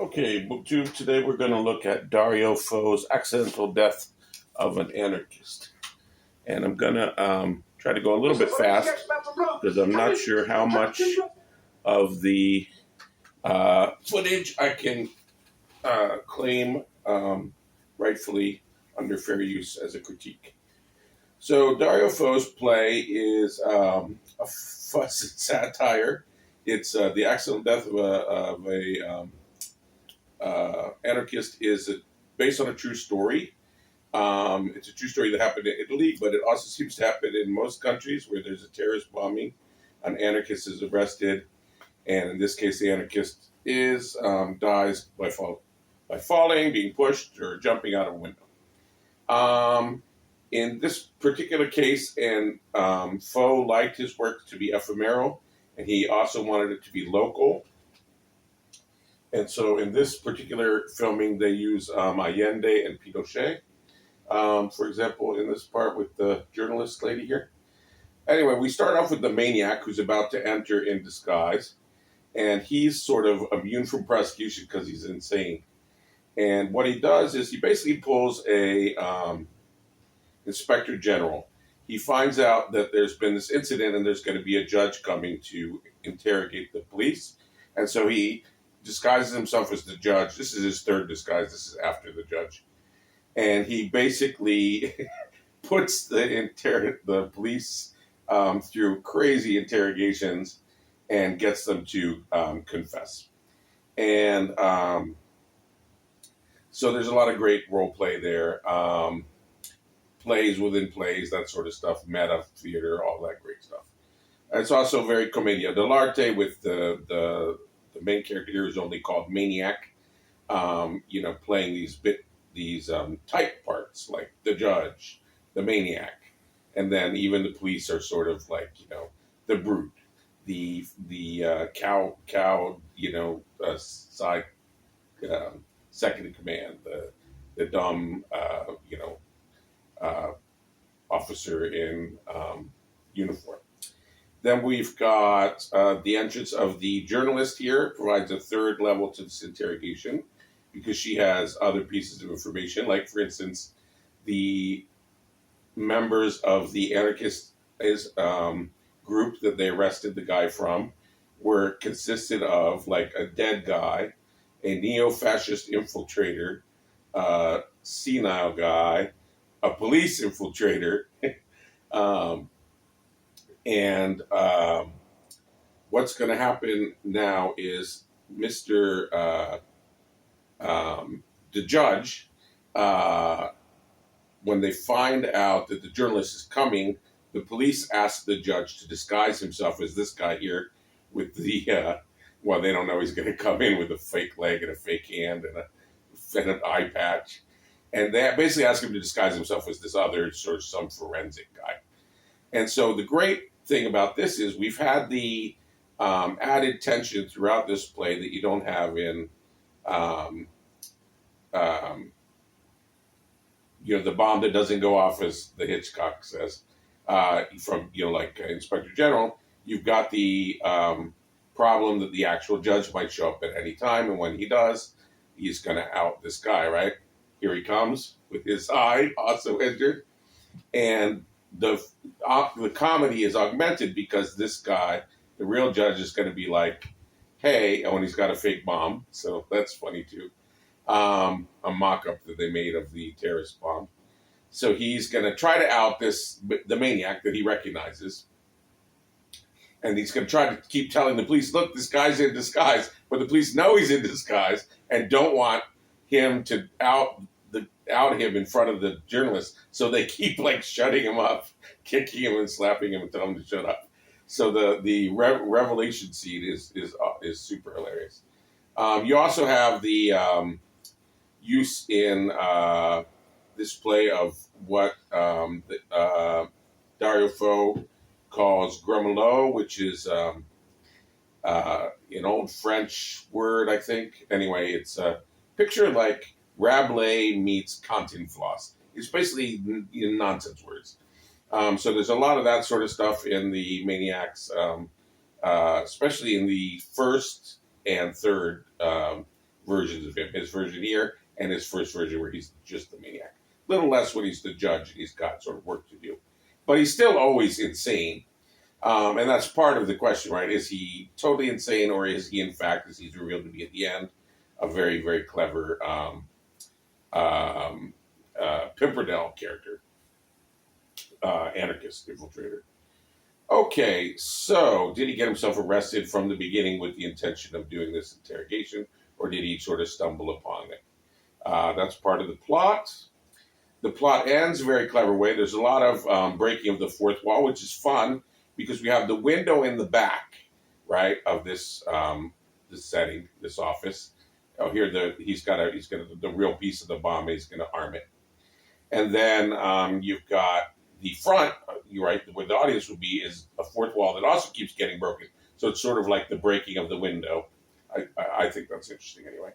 Okay, book two. Today we're going to look at Dario Fo's Accidental Death of an Anarchist. And I'm going to try to go a little bit fast because I'm not sure how much of the footage I can claim rightfully under fair use as a critique. So Dario Fo's play is a fuss satire. It's the accidental death of a Anarchist is based on a true story. It's a true story that happened in Italy, but it also seems to happen in most countries where there's a terrorist bombing. An anarchist is arrested, and in this case, the anarchist dies by falling, being pushed, or jumping out of a window. In this particular case, and Fo liked his work to be ephemeral, and he also wanted it to be local. And so in this particular filming, they use Allende and Pinochet, for example, in this part with the journalist lady here. Anyway, we start off with the maniac who's about to enter in disguise, and he's sort of immune from prosecution because he's insane. And what he does is he basically pulls a inspector general. He finds out that there's been this incident and there's going to be a judge coming to interrogate the police. And so he disguises himself as the judge. This is his third disguise. This is after the judge. And he basically puts the police through crazy interrogations and gets them to confess. And so there's a lot of great role play there. Plays within plays, that sort of stuff, meta theater, all that great stuff. It's also very commedia dell'arte with the main character here is only called Maniac, playing these type parts like the judge, the maniac, and then even the police are sort of like the brute, the cow, side second in command, the dumb officer in uniform. Then we've got the entrance of the journalist here, provides a third level to this interrogation because she has other pieces of information. Like, for instance, the members of the anarchist group that they arrested the guy from consisted of like a dead guy, a neo-fascist infiltrator, a senile guy, a police infiltrator, and what's going to happen now is Mr. The judge, when they find out that the journalist is coming, the police ask the judge to disguise himself as this guy here with the, they don't know he's going to come in with a fake leg and a fake hand and an eye patch. And they basically ask him to disguise himself as this other sort of some forensic guy. And so the great thing about this is we've had the added tension throughout this play that you don't have in, the bomb that doesn't go off, as the Hitchcock says, from, like Inspector General. You've got the problem that the actual judge might show up at any time, and when he does, he's going to out this guy, right? Here he comes with his eye also injured. And the comedy is augmented because this guy, the real judge, is going to be like, hey, and when he's got a fake bomb, so that's funny too, a mock-up that they made of the terrorist bomb. So he's going to try to out the maniac that he recognizes, and he's going to try to keep telling the police, look, this guy's in disguise, but the police know he's in disguise and don't want him to out him in front of the journalist, so they keep like shutting him up, kicking him and slapping him and telling him to shut up. So the revelation scene is super hilarious. You also have the use in this play of what Dario Fo calls grommelot, which is an old French word, I think. Anyway, it's a picture like Rabelais meets Cantinflas. It's basically nonsense words. So there's a lot of that sort of stuff in the Maniacs, especially in the first and third versions of him. His version here and his first version where he's just the maniac. A little less when he's the judge and he's got sort of work to do. But he's still always insane. And that's part of the question, right? Is he totally insane, or is he, in fact, as he's revealed to be at the end, a very, very clever Pimpernel character, anarchist infiltrator? Okay, so did he get himself arrested from the beginning with the intention of doing this interrogation, or did he sort of stumble upon it? That's part of the plot. The plot ends a very clever way. There's a lot of breaking of the fourth wall, which is fun because we have the window in the back, right, of this this setting, this office. Oh, here he's gonna the real piece of the bomb. He's gonna arm it, and then you've got the front. You're right, where the audience would be is a fourth wall that also keeps getting broken. So it's sort of like the breaking of the window. I think that's interesting anyway.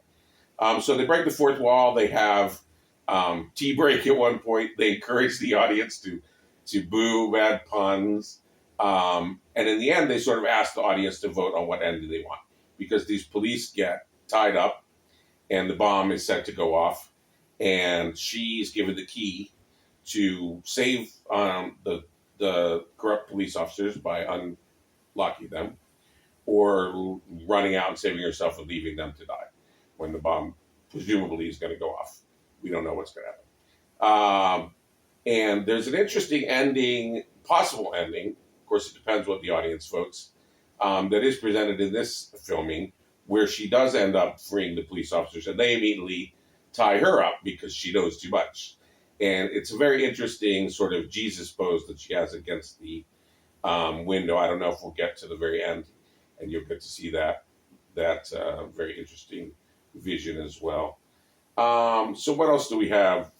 So they break the fourth wall. They have tea break at one point. They encourage the audience to boo bad puns. And in the end, they sort of ask the audience to vote on what end do they want. Because these police get tied up and the bomb is set to go off. And she's given the key to save the corrupt police officers by unlocking them, or running out and saving herself and leaving them to die when the bomb presumably is going to go off. We don't know what's going to happen. And there's an interesting ending, possible ending, of course it depends what the audience votes, that is presented in this filming, where she does end up freeing the police officers, and they immediately tie her up because she knows too much. And it's a very interesting sort of Jesus pose that she has against the window. I don't know if we'll get to the very end, and you'll get to see that very interesting vision as well. So what else do we have?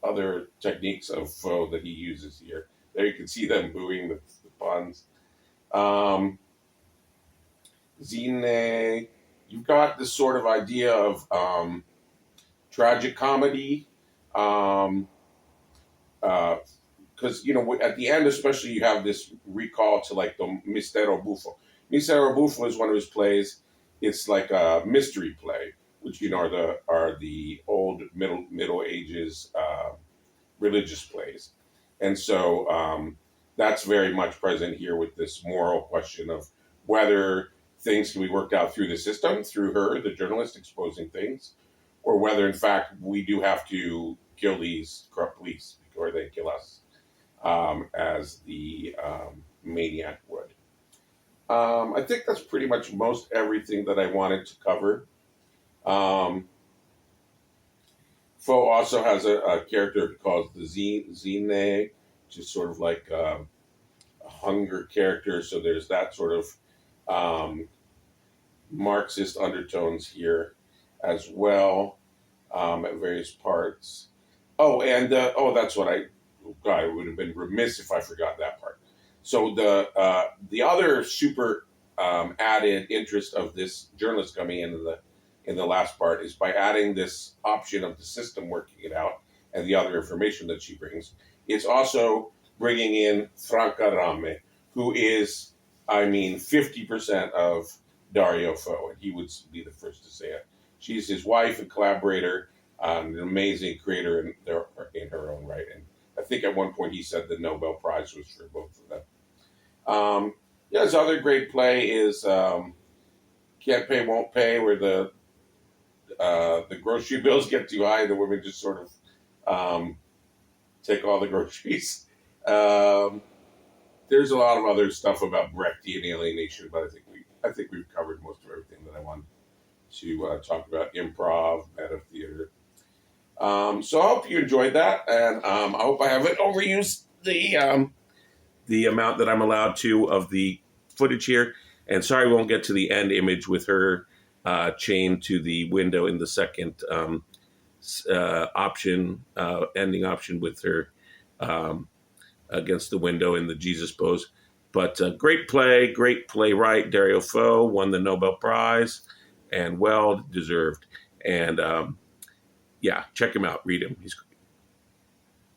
Other techniques of faux that he uses here. There you can see them booing the puns. Zine, you've got this sort of idea of tragic comedy. Because, at the end especially, you have this recall to like the Mistero Buffo. Mistero Buffo is one of his plays. It's like a mystery play, which are the old Middle Ages religious plays, and so that's very much present here with this moral question of whether things can be worked out through the system, through her, the journalist, exposing things, or whether in fact we do have to kill these corrupt police or they kill us, as the maniac would. I think that's pretty much most everything that I wanted to cover. Faux also has a character called the Zine, which is sort of like a hunger character. So there's that sort of Marxist undertones here as well, at various parts. Oh, and that's what I would have been remiss if I forgot that part. So the other super added interest of this journalist coming in the last part is by adding this option of the system working it out and the other information that she brings. It's also bringing in Franca Rame, who is, 50% of Dario Fo, and he would be the first to say it. She's his wife and collaborator, an amazing creator in her own right. And I think at one point he said the Nobel Prize was for both of them. His other great play is Can't Pay, Won't Pay, where the grocery bills get too high, the women just sort of take all the groceries. There's a lot of other stuff about Brechtian alienation, but I think we've covered most of everything that I wanted to talk about. Improv, meta theater. So I hope you enjoyed that, and I hope I haven't overused the amount that I'm allowed to of the footage here. And sorry we won't get to the end image with her chained to the window in the second ending option with her against the window in the Jesus pose. But great playwright, Dario Fo, won the Nobel Prize, and well deserved. And check him out, read him. He's